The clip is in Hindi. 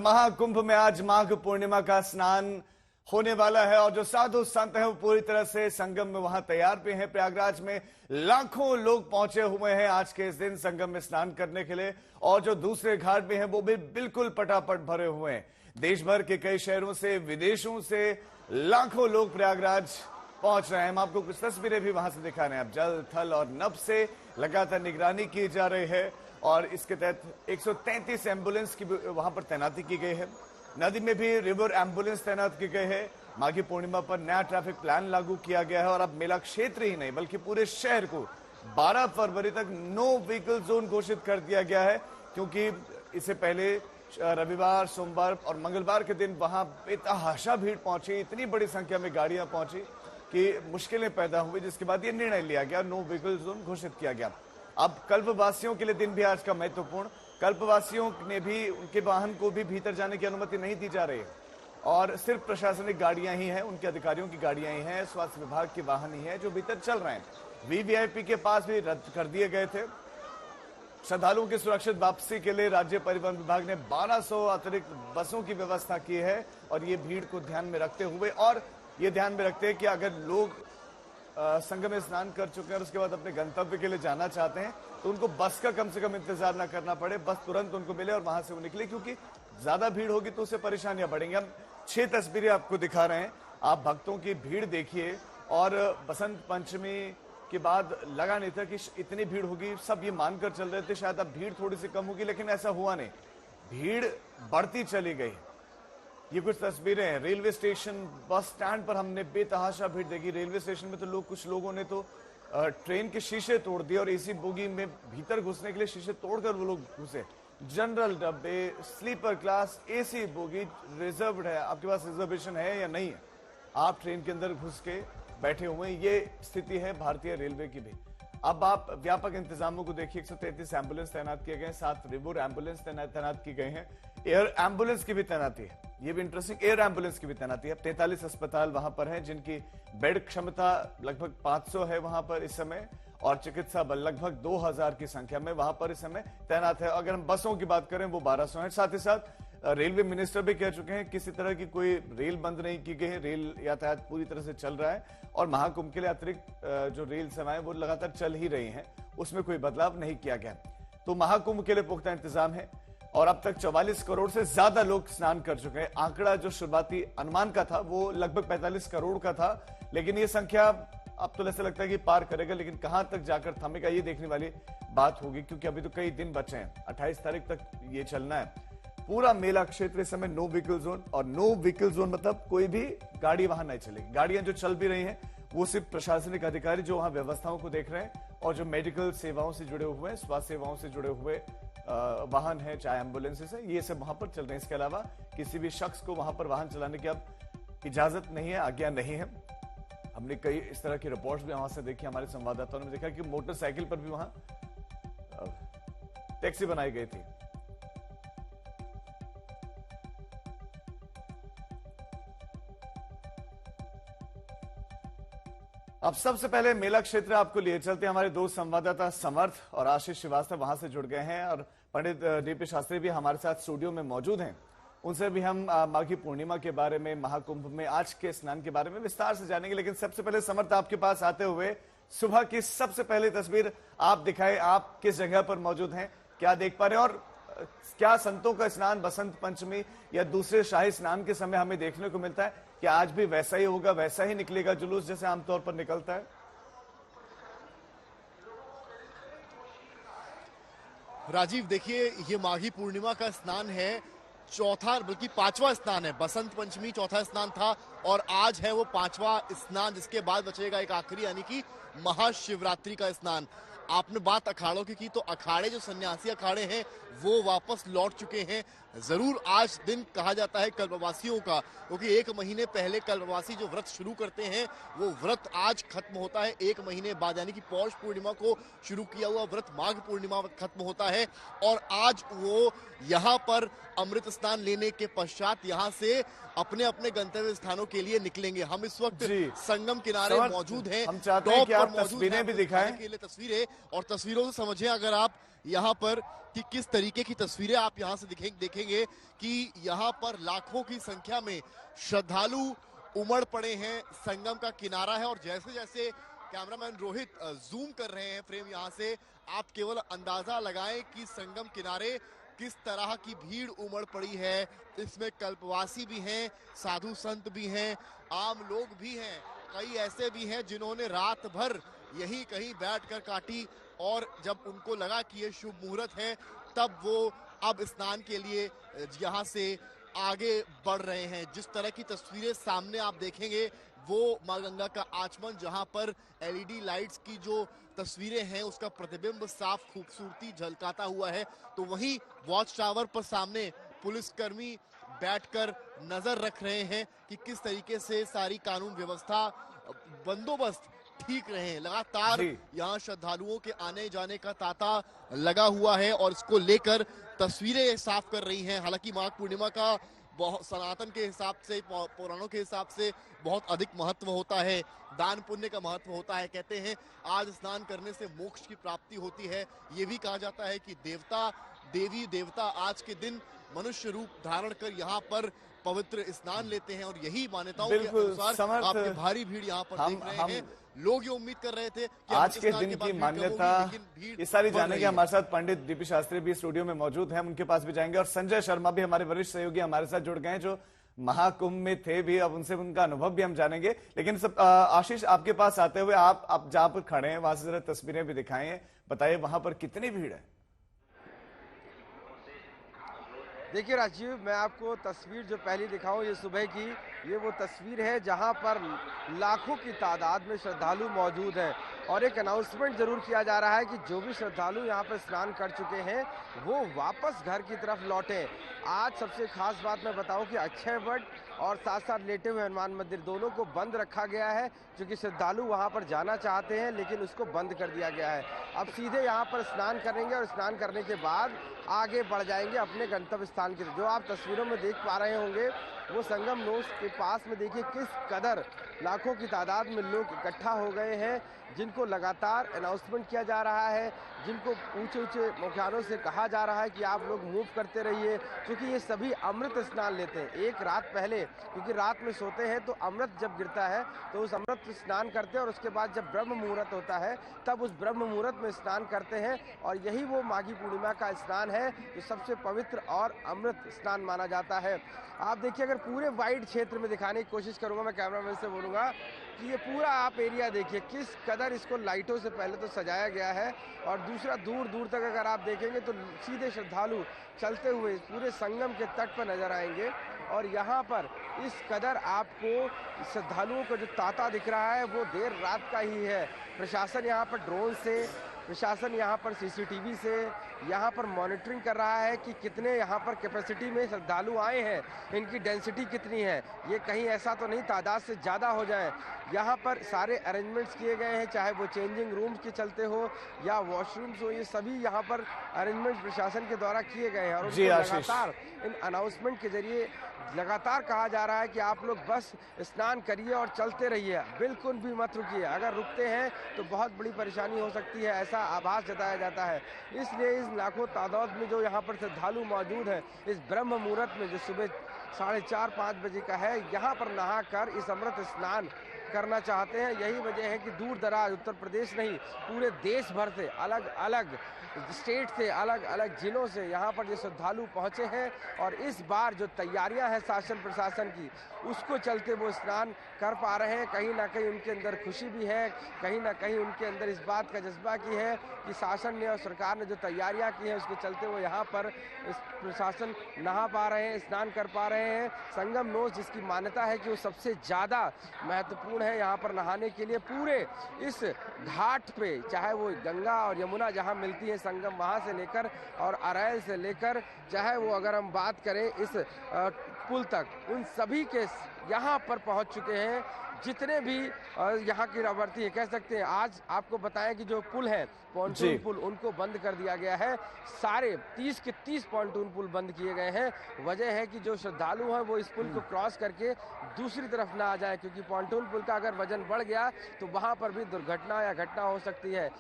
महाकुंभ में आज माघ पूर्णिमा का स्नान होने वाला है और जो साधु संत हैं वो पूरी तरह से संगम में वहां तैयार भी हैं। प्रयागराज में लाखों लोग पहुंचे हुए हैं आज के इस दिन संगम में स्नान करने के लिए और जो दूसरे घाट भी हैं वो भी बिल्कुल पटापट भरे हुए हैं। देश भर के कई शहरों से, विदेशों से लाखों लोग प्रयागराज पहुंच रहे हैं। हम आपको कुछ तस्वीरें भी वहां से दिखा रहे हैं। अब जल, थल और नभ से लगातार निगरानी की जा रही है और इसके तहत 133 एम्बुलेंस की वहां पर तैनाती की गई है। नदी में भी रिवर एम्बुलेंस तैनात की गई है। माघी पूर्णिमा पर नया ट्रैफिक प्लान लागू किया गया है और अब मेला क्षेत्र ही नहीं बल्कि पूरे शहर को 12 फरवरी तक नो व्हीकल जोन घोषित कर दिया गया है, क्योंकि इससे पहले रविवार, सोमवार और मंगलवार के दिन वहां बेतहाशा भीड़ पहुंची, इतनी बड़ी संख्या में गाड़ियां पहुंची कि मुश्किलें पैदा हुई, जिसके बाद यह निर्णय लिया गया, नो व्हीकल जोन घोषित किया गया। अब कल्पवासियों के लिए दिन भी आज का महत्वपूर्ण। कल्पवासियों ने भी, उनके वाहन को भी भीतर जाने की अनुमति नहीं दी जा रही है और सिर्फ प्रशासनिक गाड़ियां ही हैं, उनके अधिकारियों की गाड़ियां ही हैं, स्वास्थ्य विभाग के वाहन ही हैं जो भीतर चल रहे हैं। वीवीआईपी के पास भी रद्द कर दिए गए थे। श्रद्धालुओं की सुरक्षित वापसी के लिए राज्य परिवहन विभाग ने 1200 अतिरिक्त बसों की व्यवस्था की है और ये भीड़ को ध्यान में रखते हुए और ये ध्यान में रखते हैं कि अगर लोग संगम में स्नान कर चुके हैं और उसके बाद अपने गंतव्य के लिए जाना चाहते हैं तो उनको बस का कम से कम इंतजार ना करना पड़े, बस तुरंत उनको मिले और वहां से वो निकले, क्योंकि ज्यादा भीड़ होगी तो उससे परेशानियां बढ़ेंगी। हम 6 तस्वीरें आपको दिखा रहे हैं, आप भक्तों की भीड़ देखिए। और बसंत पंचमी के बाद लगा नहीं था कि इतनी भीड़ होगी, सब ये मानकर चल रहे थे शायद अब भीड़ थोड़ी सी कम होगी, लेकिन ऐसा हुआ नहीं, भीड़ बढ़ती चली गई। ये कुछ तस्वीरें हैं रेलवे स्टेशन, बस स्टैंड पर हमने बेतहाशा भीड़ देखी। रेलवे स्टेशन में तो कुछ लोगों ने तो ट्रेन के शीशे तोड़ दिए और एसी बोगी में भीतर घुसने के लिए शीशे तोड़कर वो लोग घुसे। जनरल डब्बे, sleeper class, AC bogie reserved है, आपके पास रिजर्वेशन है या नहीं है, आप ट्रेन के अंदर घुस के बैठे हुए हैं। ये स्थिति है भारतीय रेलवे की भी। अब आप व्यापक इंतजामों को देखिए, 133 एम्बुलेंस तैनात किए गए, 7 रिवर एम्बुलेंस तैनात की गई हैं, एयर एम्बुलेंस की भी तैनाती है, ये भी इंटरेस्टिंग, एयर एम्बुलेंस की भी तैनाती है। 43 अस्पताल वहां पर हैं जिनकी बेड क्षमता लगभग 500 है वहां पर इस समय और चिकित्सा बल लगभग 2000 की संख्या में वहां पर इस समय तैनात है। अगर हम बसों की बात करें वो 1200 है। साथ ही साथ रेलवे मिनिस्टर भी कह चुके हैं किसी तरह की कोई रेल बंद नहीं की गई है, रेल यातायात पूरी तरह से चल रहा है और महाकुंभ के लिए अतिरिक्त जो रेल सेवाएं वो लगातार चल ही रही हैं, उसमें कोई बदलाव नहीं किया गया। तो महाकुंभ के लिए पुख्ता इंतजाम है और अब तक 44 करोड़ से ज्यादा लोग स्नान कर चुके हैं। आंकड़ा जो शुरुआती अनुमान का था वो लगभग 45 करोड़ का था, लेकिन ये संख्या अब तो ऐसा लगता है कि पार करेगा, लेकिन कहां तक जाकर थमेगा ये देखने वाली बात होगी, क्योंकि अभी तो कई दिन बचे हैं, 28 तारीख तक ये चलना है। पूरा मेला क्षेत्र इस समय नो व्हीकल जोन, और नो व्हीकल जोन मतलब कोई भी गाड़ी वहां नहीं चलेगी। गाड़ियां जो चल भी रही हैं वो सिर्फ प्रशासनिक अधिकारी जो वहां व्यवस्थाओं को देख रहे हैं और जो मेडिकल सेवाओं से जुड़े हुए, स्वास्थ्य सेवाओं से जुड़े हुए वाहन है, चाहे एम्बुलेंसेस है, ये सब वहां पर चल रहे हैं। इसके अलावा किसी भी शख्स को वहां पर वाहन चलाने की अब इजाजत नहीं है, आज्ञा नहीं है। हमने कई इस तरह की रिपोर्ट्स भी वहां से देखी, हमारे संवाददाताओं ने देखा कि मोटरसाइकिल पर भी वहां टैक्सी बनाई गई थी। अब सबसे पहले मेला क्षेत्र आपको लिए चलते हैं, हमारे दो संवाददाता समर्थ और आशीष श्रीवास्तव वहां से जुड़ गए हैं और पंडित डीपी शास्त्री भी हमारे साथ स्टूडियो में मौजूद हैं। उनसे भी हम माघी पूर्णिमा के बारे में, महाकुंभ में आज के स्नान के बारे में विस्तार से जानेंगे। लेकिन सबसे पहले समर्थ, आपके पास आते हुए सुबह की सबसे पहली तस्वीर आप दिखाएं, आप किस जगह पर मौजूद हैं, क्या देख पा रहे हैं और क्या संतों का स्नान बसंत पंचमी या दूसरे शाही स्नान के समय हमें देखने को मिलता है कि आज भी वैसा ही होगा, वैसा ही निकलेगा जुलूस जैसे आमतौर पर निकलता है? राजीव, देखिए ये माघी पूर्णिमा का स्नान है, चौथा बल्कि 5वां स्नान है। बसंत पंचमी चौथा स्नान था और आज है वो 5वां स्नान, जिसके बाद बचेगा एक आखिरी यानी कि महाशिवरात्रि का स्नान। आपने बात अखाड़ों की तो अखाड़े, जो सन्यासी अखाड़े हैं वो वापस लौट चुके हैं। जरूर आज दिन कहा जाता है कल्पवासियों का, क्योंकि 1 महीने पहले कल्पवासी जो व्रत शुरू करते हैं वो व्रत आज खत्म होता है। 1 महीने बाद यानी कि पौष पूर्णिमा को शुरू किया हुआ व्रत माघ पूर्णिमा खत्म होता है और आज वो यहाँ पर अमृत स्नान लेने के पश्चात यहाँ से अपने अपने गंतव्य स्थानों के लिए निकलेंगे। हम इस वक्त संगम किनारे मौजूद हैं, हम चाहते हैं कि आप तस्वीरें भी दिखाएं के लिए तस्वीरें, और तस्वीरों से समझें, अगर आप यहाँ पर कि किस तरीके की तस्वीरें आप यहाँ से देखेंगे कि यहाँ पर लाखों की संख्या में श्रद्धालु उमड़ पड़े हैं। संगम का किनारा है और जैसे जैसे कैमरामैन रोहित जूम कर रहे हैं फ्रेम यहाँ से, आप केवल अंदाजा लगाएं कि संगम किनारे किस तरह की भीड़ उमड़ पड़ी है। इसमें कल्पवासी भी हैं, साधु संत भी हैं, आम लोग भी हैं, कई ऐसे भी हैं जिन्होंने रात भर यहीं कहीं बैठकर काटी और जब उनको लगा कि ये शुभ मुहूर्त है तब वो अब स्नान के लिए यहाँ से आगे बढ़ रहे हैं। जिस तरह की तस्वीरें सामने आप देखेंगे वो मां गंगा का आचमन, जहां पर एलईडी लाइट्स की जो तस्वीरें हैं उसका प्रतिबिंब साफ खूबसूरती झलकाता हुआ है। तो वहीं वॉच टावर पर सामने पुलिसकर्मी बैठकर नजर रख रहे हैं कि किस तरीके से सारी कानून व्यवस्था, बंदोबस्त ठीक रहे। लगातार यहाँ श्रद्धालुओं के आने जाने का तांता लगा हुआ है और इसको लेकर तस्वीरें साफ कर रही हैं। हालांकि माघ पूर्णिमा का बहुत सनातन के हिसाब से, पुराणों के हिसाब से बहुत अधिक महत्व होता है, दान पुण्य का महत्व होता है। कहते हैं आज स्नान करने से मोक्ष की प्राप्ति होती है। ये भी कहा जाता है कि देवी देवता आज के दिन मनुष्य रूप धारण कर यहाँ पर पवित्र स्नान लेते हैं और यही मान्यताओं के अनुसार आपकी भारी भीड़ यहाँ पर देख रहे हैं। लोग ये उम्मीद कर रहे थे कि आज के दिन की मान्यता ये सारी जानेंगे। हमारे साथ पंडित डीपी शास्त्री भी स्टूडियो में मौजूद हैं, हम उनके पास भी जाएंगे और संजय शर्मा भी हमारे वरिष्ठ सहयोगी हमारे साथ जुड़ गए हैं जो महाकुंभ में थे भी, अब उनसे उनका अनुभव भी हम जानेंगे। लेकिन सब आशीष, आपके पास आते हुए आप जहां पर खड़े हैं वहां से जरा तस्वीरें भी दिखाएं, बताइए वहां पर कितनी भीड़ है। देखिए राजीव, मैं आपको तस्वीर जो पहली दिखाऊं ये सुबह की, ये वो तस्वीर है जहां पर लाखों की तादाद में श्रद्धालु मौजूद हैं और एक अनाउंसमेंट जरूर किया जा रहा है कि जो भी श्रद्धालु यहां पर स्नान कर चुके हैं वो वापस घर की तरफ लौटें। आज सबसे खास बात मैं बताऊं कि अक्षय वट और साथ साथ लेटे हुए हनुमान मंदिर दोनों को बंद रखा गया है क्योंकि श्रद्धालु वहां पर जाना चाहते हैं लेकिन उसको बंद कर दिया गया है। अब सीधे यहां पर स्नान करेंगे और स्नान करने के बाद आगे बढ़ जाएंगे अपने गंतव्य स्थान की। जो आप तस्वीरों में देख पा रहे होंगे वो संगम नोस के पास में देखिए किस कदर लाखों की तादाद में लोग इकट्ठा हो गए हैं, जिनको लगातार अनाउंसमेंट किया जा रहा है, जिनको ऊंचे ऊंचे मुख्यालयों से कहा जा रहा है कि आप लोग मूव करते रहिए, क्योंकि ये सभी अमृत स्नान लेते हैं। एक रात पहले, क्योंकि रात में सोते हैं तो अमृत जब गिरता है तो उस अमृत स्नान करते हैं और उसके बाद जब ब्रह्म मुहूर्त होता है तब उस ब्रह्म मुहूर्त में स्नान करते हैं और यही वो माघी पूर्णिमा का स्नान है जो सबसे पवित्र और अमृत स्नान माना जाता है। आप देखिए, अगर पूरे वाइड क्षेत्र में दिखाने की कोशिश करूंगा, मैं कैमरामैन से बोलूंगा कि ये पूरा आप एरिया देखिए किस कदर इसको लाइटों से पहले तो सजाया गया है और दूसरा दूर दूर तक अगर आप देखेंगे तो सीधे श्रद्धालु चलते हुए पूरे संगम के तट पर नजर आएंगे और यहाँ पर इस कदर आपको श्रद्धालुओं का जो तांता दिख रहा है वो देर रात का ही है। प्रशासन यहाँ पर ड्रोन से, प्रशासन यहाँ पर सीसीटीवी से यहाँ पर मॉनिटरिंग कर रहा है कि कितने यहाँ पर कैपेसिटी में श्रद्धालु आए हैं, इनकी डेंसिटी कितनी है, ये कहीं ऐसा तो नहीं तादाद से ज़्यादा हो जाए। यहाँ पर सारे अरेंजमेंट्स किए गए हैं, चाहे वो चेंजिंग रूम्स के चलते हो या वॉशरूम्स हो, ये सभी यहाँ पर अरेंजमेंट प्रशासन के द्वारा किए गए हैं और उनको लगातार इन अनाउंसमेंट के जरिए लगातार कहा जा रहा है कि आप लोग बस स्नान करिए और चलते रहिए, बिल्कुल भी मत रुकिए। अगर रुकते हैं तो बहुत बड़ी परेशानी हो सकती है, ऐसा आभास जताया जाता है। इसलिए इस लाखों तादाद में जो यहाँ पर श्रद्धालु मौजूद हैं, इस ब्रह्म मुहूर्त में जो सुबह 4:30-5 बजे का है, यहाँ पर नहाकर इस अमृत स्नान करना चाहते हैं। यही वजह है कि दूर दराज उत्तर प्रदेश नहीं पूरे देश भर से, अलग अलग स्टेट से, अलग अलग जिलों से यहाँ पर जो श्रद्धालु पहुँचे हैं और इस बार जो तैयारियां हैं शासन प्रशासन की, उसको चलते वो स्नान कर पा रहे हैं। कहीं ना कहीं उनके अंदर खुशी भी है, कहीं ना कहीं उनके अंदर इस बात का जज्बा की है कि शासन ने और सरकार ने जो तैयारियां की हैं उसके चलते वो यहाँ पर इस प्रशासन नहा पा रहे हैं, स्नान कर पा रहे हैं। संगम नोस जिसकी मान्यता है कि वो सबसे ज़्यादा महत्वपूर्ण है यहाँ पर नहाने के लिए, पूरे इस घाट पे, चाहे वो गंगा और यमुना जहाँ मिलती है संगम, वहाँ से लेकर और अरैल से लेकर, चाहे वो अगर हम बात करें इस पुल तक, उन सभी के यहाँ पर पहुँच चुके हैं जितने भी यहाँ की रावर्ती है। कह सकते हैं आज आपको बताएं कि जो पुल है पॉन्टून पुल, उनको बंद कर दिया गया है। सारे 30 के 30 पॉन्टून पुल बंद किए गए हैं। वजह है कि जो श्रद्धालु हैं वो इस पुल को क्रॉस करके दूसरी तरफ ना आ जाए, क्योंकि पॉन्टून पुल का अगर वजन बढ़ गया तो वहाँ पर भी दुर्घटना या घटना हो सकती है।